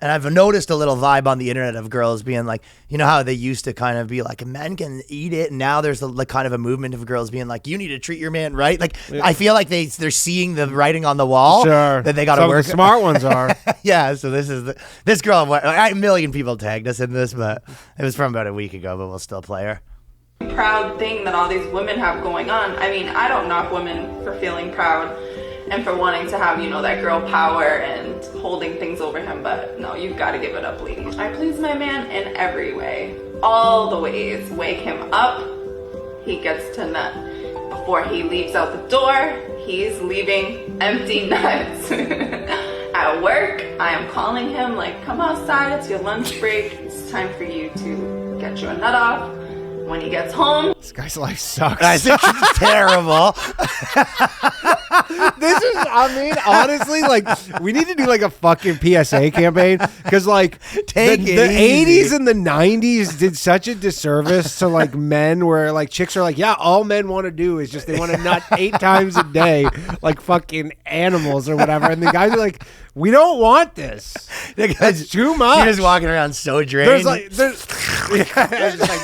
And I've noticed a little vibe on the internet of girls being like, you know how they used to kind of be like, men can eat it. And now there's like kind of a movement of girls being like, you need to treat your man right. Like, I feel like they're seeing the writing on the wall that they got to work. The smart ones are. Yeah. So this girl, a million people tagged us in this, but it was from about a week ago, but we'll still play her. Proud thing that all these women have going on. I mean, I don't knock women for feeling proud and for wanting to have, that girl power and holding things over him, but no, you've got to give it up, ladies. I please my man in every way, all the ways. Wake him up, he gets to nut. Before he leaves out the door, he's leaving empty nuts. At work, I am calling him like, come outside, it's your lunch break, it's time for you to get your nut off. When he gets home, this guy's life sucks. I think it's terrible. This is, honestly, like, we need to do like a fucking PSA campaign because, like, the 80s and the 90s did such a disservice to like men where like chicks are like, yeah, all men want to do is just they want to nut 8 times a day like fucking animals or whatever. And the guys are like, we don't want this. That's too much. You're just walking around so drained. It's like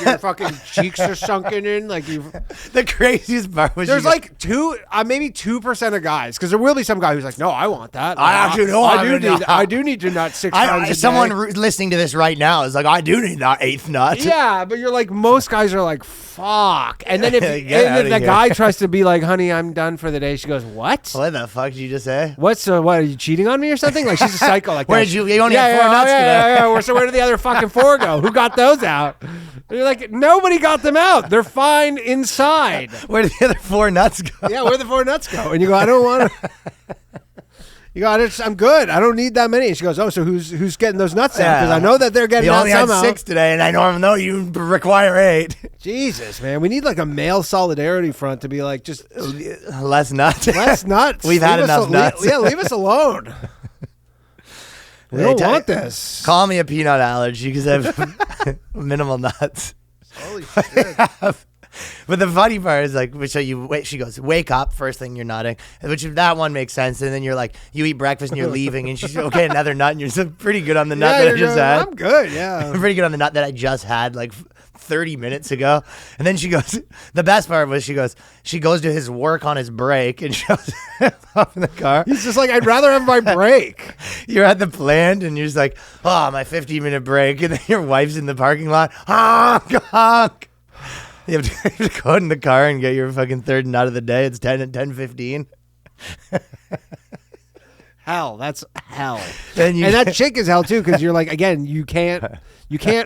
your fucking cheeks are sunken in. Like the craziest part was there's like maybe 2% of guys, because there will be some guy who's like, no, I want that. I actually know. I do need to nut 6 times a day. Someone listening to this right now is like, I do need that 8th nut. Yeah, but you're like, most guys are like, fuck. And then if the guy tries to be like, honey, I'm done for the day, she goes, what? What the fuck did you just say? What? Are you cheating on me or something? Like, she's a psycho like that. You only had 4 nuts today. Yeah. So where did the other fucking 4 go? Who got those out? And you're like, nobody got them out. They're fine inside. Where did the other 4 nuts go? Yeah, where did the 4 nuts go? And you go, I don't want to. You go, I'm good. I don't need that many. And she goes, oh, so who's getting those nuts out? Because I know that they're getting out somehow. You only had 6 today, and I know you require 8. Jesus, man. We need like a male solidarity front to be like, just less nuts. Less nuts. We've had enough nuts. Leave us alone. We don't want this. Call me a peanut allergy because I have minimal nuts. Holy shit. But the funny part is like, she goes, wake up, first thing you're nutting, which that one makes sense. And then you're like, you eat breakfast and you're leaving, and she's okay, another nut, and you're so pretty good on the nut that I just had. I'm good, yeah. I'm pretty good on the nut that I just had like 30 minutes ago. And then she goes, the best part was she goes to his work on his break and shows up in the car. He's just like, I'd rather have my break. You're at the plant and you're just like, oh, my 15-minute break. And then your wife's in the parking lot. Honk, honk. You have to go in the car and get your fucking 3rd nut of the day. It's 10:15. Hell, that's hell. And that chick is hell too, because you're like, again, you can't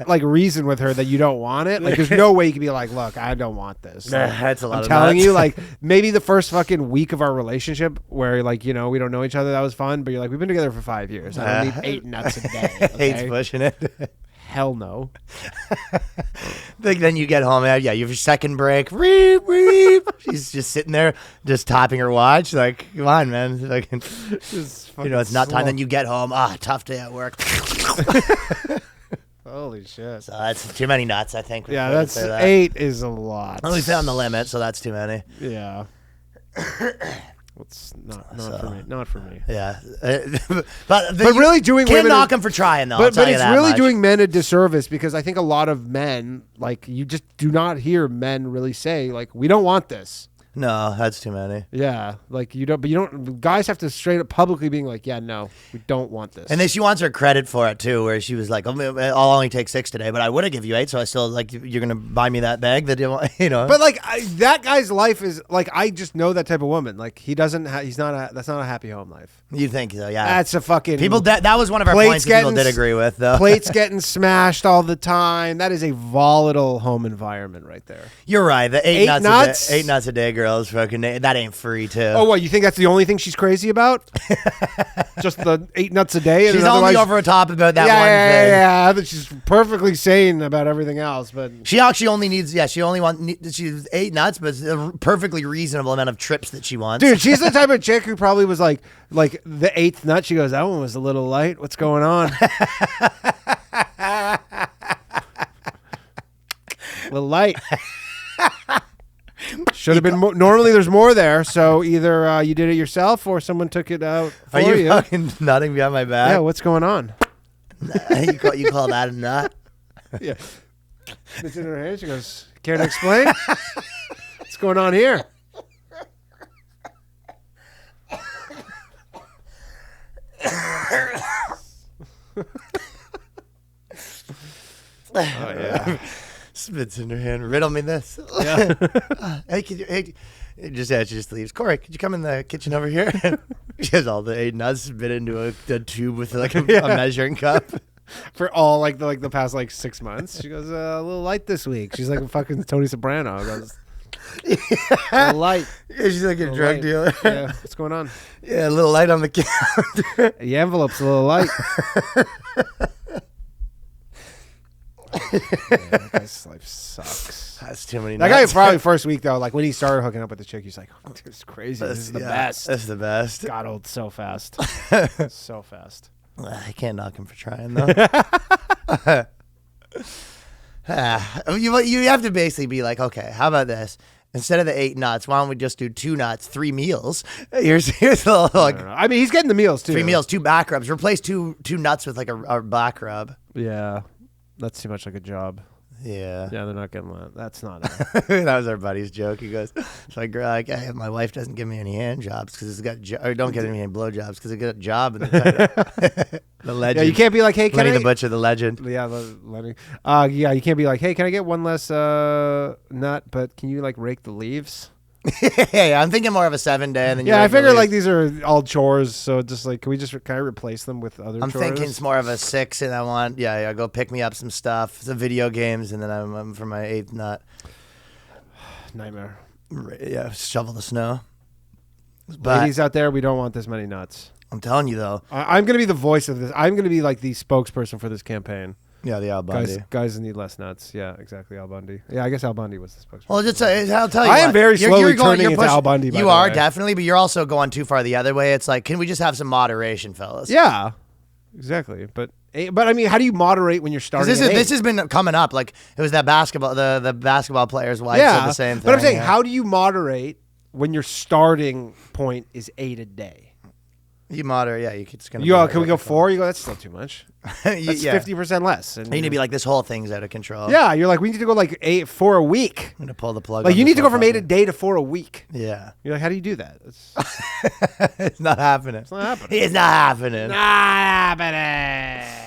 like reason with her that you don't want it. Like, there's no way you can be like, look, I don't want this. Like, that's a lot. I'm telling you, like, maybe the first fucking week of our relationship where like, we don't know each other, that was fun, but you're like, we've been together for 5 years. I don't need 8 nuts a day. Okay? Hate's pushing it. Hell no. Then you get home, yeah, you have your 2nd break. Reep, reep. She's just sitting there, just tapping her watch. Like, come on, man. Like, it's not time. Then you get home. Tough day at work. Holy shit. So that's too many nuts, I think. Yeah, that's 8 is a lot. We found the limit, so that's too many. Yeah. It's not for me. Yeah, but really doing can't women knock them for trying though. But it's really doing men a disservice, because I think a lot of men, like, you just do not hear men really say like, we don't want this. No, that's too many. Yeah, like you don't. Guys have to straight up publicly being like, yeah, no, we don't want this. And then she wants her credit for it too, where she was like, I'll only take 6 today, but I would have give you 8, so I still like, you're gonna buy me that bag that you know. But like that guy's life is like, I just know that type of woman. Like, he doesn't. That's not a happy home life. You think so? Yeah, that's a fucking people. That was one of our points that people did agree with, though. Plates getting smashed all the time. That is a volatile home environment right there. You're right. The 8 nuts. 8 nuts a day, girls. Fucking. That ain't free, too. Oh, what? You think that's the only thing she's crazy about? Just the 8 nuts a day? She's only over the top about that one thing. Yeah, but she's perfectly sane about everything else. But she actually only needs, she's 8 nuts, but it's a perfectly reasonable amount of trips that she wants. Dude, she's the type of chick who probably was like the 8th nut. She goes, that one was a little light. What's going on? A little light. Should have been more. Normally there's more there, so either you did it yourself or someone took it out for you. Are you fucking nutting behind my back? Yeah, what's going on? You call that a nut? Yeah. It's in her hand. She goes, care to explain? What's going on here? Oh, yeah. Spits in her hand. Riddle me this. Yeah. She just leaves. Corey, could you come in the kitchen over here? She has all the 8 nuts spit into a tube with like a measuring cup. For all like the past 6 months. She goes, a little light this week. She's like a fucking Tony Soprano. Goes, a little light. Yeah, she's like a drug dealer. Yeah. What's going on? Yeah, a little light on the counter. The envelope's a little light. That guy's life sucks. That's too many That nuts. guy probably first week though, like when he started hooking up with the chick, he's like, oh, this is crazy. This is the best. That's the best. Got old so fast. So fast. I can't knock him for trying though. You have to basically be like, okay, how about this? Instead of the 8 nuts, why don't we just do 2 nuts, 3 meals? Here's a like. I mean, he's getting the meals too. 3 meals, 2 back rubs. Replace two nuts with like a back rub. Yeah, that's too much like a job. Yeah. Yeah, they're not getting that. That's not. That was our buddy's joke. He goes, "It's like, hey, my wife doesn't give me any hand jobs because it's got or don't get any blow jobs because it got a job." And the legend. Yeah, you can't be like, hey, can Lenny I? the Butcher, the legend. Yeah, Lenny. Yeah, you can't be like, hey, can I get one less nut? But can you like rake the leaves? Yeah, I'm thinking more of a 7-day. And then I figure like these are all chores, so just like, can I replace them with other? I'm chores? thinking it's more of a 6, and I want go pick me up some stuff, some video games, and then I'm for my 8th nut. Nightmare. Yeah, shovel the snow. But Ladies out there, we don't want this many nuts. I'm telling you though. I'm gonna be the voice of this. I'm gonna be like the spokesperson for this campaign. Yeah, the Al Bundy. Guys need less nuts. Yeah, exactly. Al Bundy. Yeah, I guess Al Bundy was the spokesperson. Well, just I'll tell you. I am what. very slowly turning you're into Al Bundy. By You the are way. definitely, but you're also going too far the other way. It's like, can we just have some moderation, fellas? Yeah, exactly. But I mean, how do you moderate when you're starting? This has been coming up. Like it was that basketball, the basketball player's wife said the same thing. But I'm saying, how do you moderate when your starting point is 8 a day? You moderate, yeah. It's gonna. Can we go 4? You go. That's still too much. That's 50% less. And you need to be like, this whole thing's out of control. Yeah, you're like, we need to go like 4 a week. I'm gonna pull the plug. Like you need to go from 8 a day to 4 a week. Yeah. You're like, how do you do that? It's not happening. It's not happening. It's not happening. Not happening.